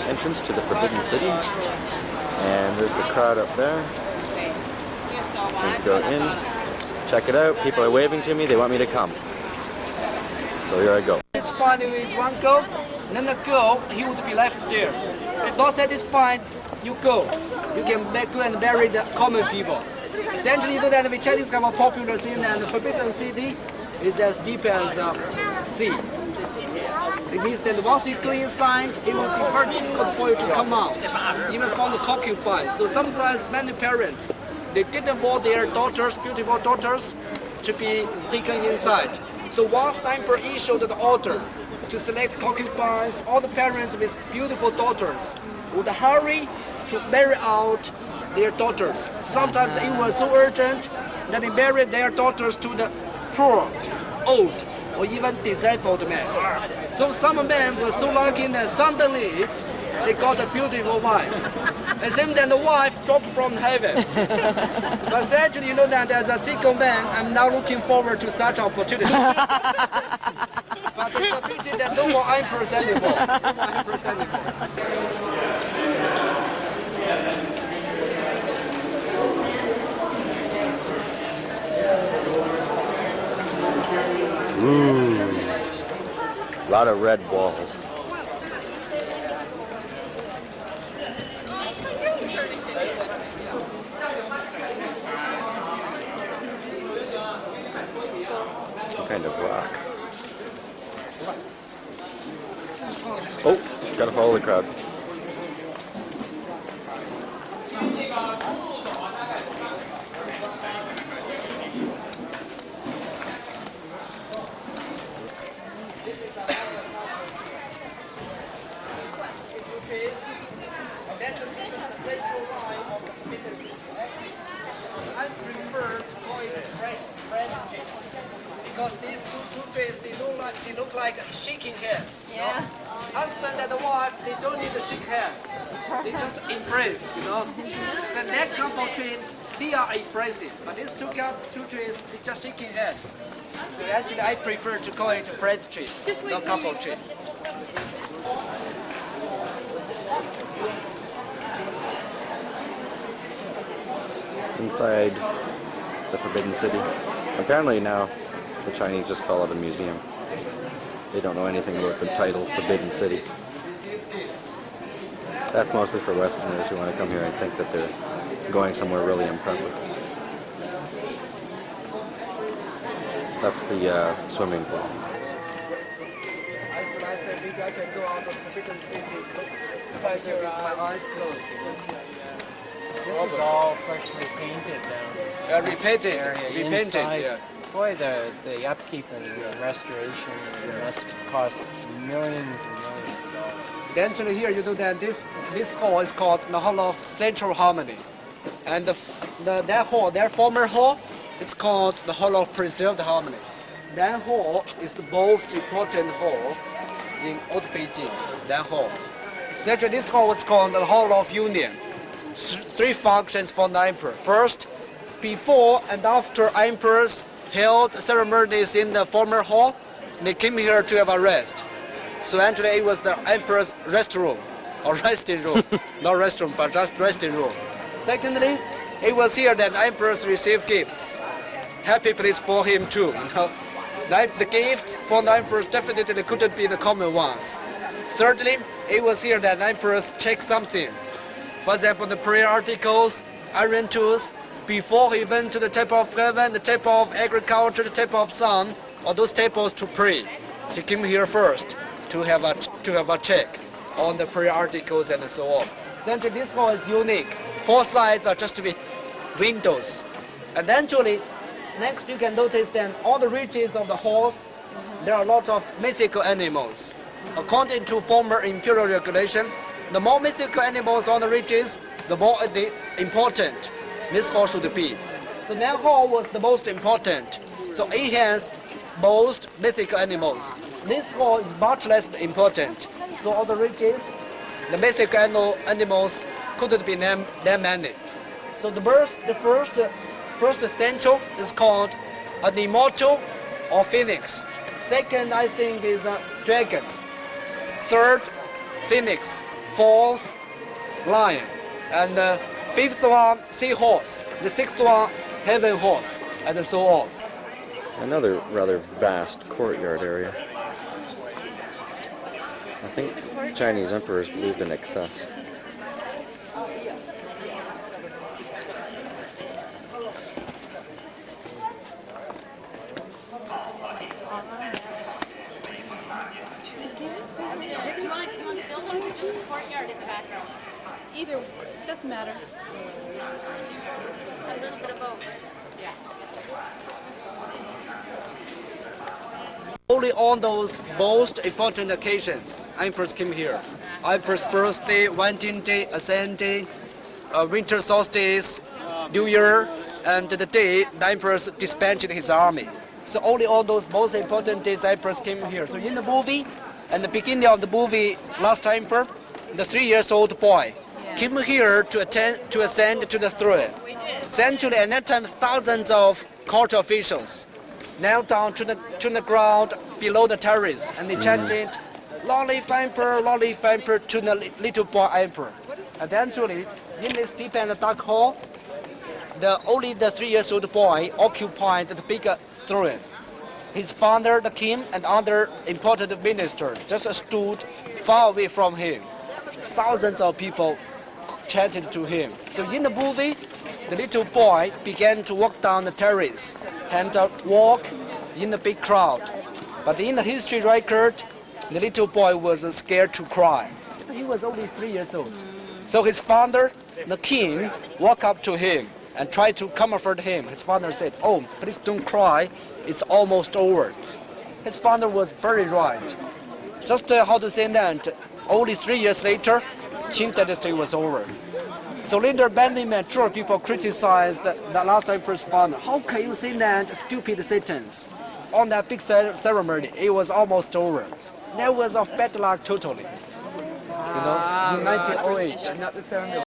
entrance to the Forbidden City. And there's the crowd up there. Let's go in, check it out. People are waving to me, they want me to come. So here I go. Satisfied with one goal, then the girl, he would be left there. If not satisfied, you go. You can go and bury the common people. Essentially, you know that we check this kind of popular scene, and the Forbidden City is as deep as sea. It means that once you go inside, it will be very difficult for you to come out, even from the concubines. So sometimes many parents, they didn't want their daughters, beautiful daughters, to be taken inside. So once the emperor issued the order to select concubines, all the parents with beautiful daughters would hurry to marry out their daughters. Sometimes it was so urgent that they married their daughters to the poor, old, or even disabled men. So some men were so lucky that suddenly they got a beautiful wife. And then the wife dropped from heaven. But essentially, you know that as a single man, I'm now looking forward to such opportunity. But it's a pity that no more emperors anymore. No more emperors anymore. Ooh, a lot of red walls. What kind of rock? Oh, gotta follow the crowd. I prefer to call it fresh tree because these two trees they look like shaking hands. Yeah. Husband and wife they don't need to shake hands. They just embrace, you know. The next couple tree they are embracing, but these two trees they just shaking hands. So actually I prefer to call it friends tree, not couple tree. Inside the Forbidden City. Apparently now the Chinese just call it a museum. They don't know anything about the title Forbidden City. That's mostly for Westerners who want to come here and think that they're going somewhere really impressive. That's the swimming pool. I can go out of Forbidden City with my eyes closed. This is all freshly painted now. Repainted, Inside. yeah. Boy, the upkeep and the restoration must cost millions and millions of dollars. Actually here you know that this hall is called the Hall of Central Harmony. And that former hall, it's called the Hall of Preserved Harmony. That hall is the most important hall in old Beijing, that hall. So actually this hall was called the Hall of Union. Three functions for the emperor. First, before and after emperors held ceremonies in the former hall, they came here to have a rest. So actually it was the emperor's rest room, or resting room. Not restroom, but just resting room. Secondly, it was here that emperors received gifts. Happy place for him too. You know? The gifts for the emperors definitely couldn't be the common ones. Thirdly, it was here that emperors checked something. For example, the prayer articles, iron tools, before he went to the temple of heaven, the temple of agriculture, the temple of sun, or those temples to pray. He came here first to have a check on the prayer articles and so on. Essentially, this hall is unique. Four sides are just with windows. And eventually, next you can notice that all the ridges of the halls, there are a lot of mythical animals. According to former imperial regulation, the more mythical animals on the ridges, the more important this hall should be. So that hall was the most important. So it has most mythical animals. This hall is much less important. So all the ridges, the mythical animals couldn't be named that many. So the first statue is called an immortal or phoenix. Second, I think, is a dragon. Third, phoenix. fourth, lion, and the fifth one, seahorse, the sixth one, heaven horse, and so on. Another rather vast courtyard area. I think Chinese emperors believed in excess. If you want those ones are just the courtyard in the background. Either, doesn't matter. A little bit of both. Yeah. Only on those most important occasions, emperors came here. Emperor's birthday, Wedding Day, Ascent Day, winter solstice, New Year, and the day the emperor dispatched his army. So only on those most important days, emperors came here. So in the movie, and the beginning of the movie, Last Emperor, the 3-year-old boy came here to ascend to the throne. Essentially, at that time, thousands of court officials knelt down to the ground below the terrace, and they chanted, "Long live Emperor, long live Emperor," to the little boy emperor. And eventually, in this deep and dark hall, only the 3-year-old boy occupied the bigger throne. His father, the king, and other important ministers just stood far away from him. Thousands of people chanted to him. So in the movie, the little boy began to walk down the terrace and walk in the big crowd. But in the history record, the little boy was scared to cry. He was only 3 years old. So his father, the king, walked up to him and tried to comfort him. His father said, "Oh, please don't cry. It's almost over." His father was very right. Just how to say that, only 3 years later, Qing dynasty was over. So later, many Zhou people criticized the last emperor's father. How can you say that stupid sentence? On that big ceremony, it was almost over. That was of bad luck totally. You know, in 1908.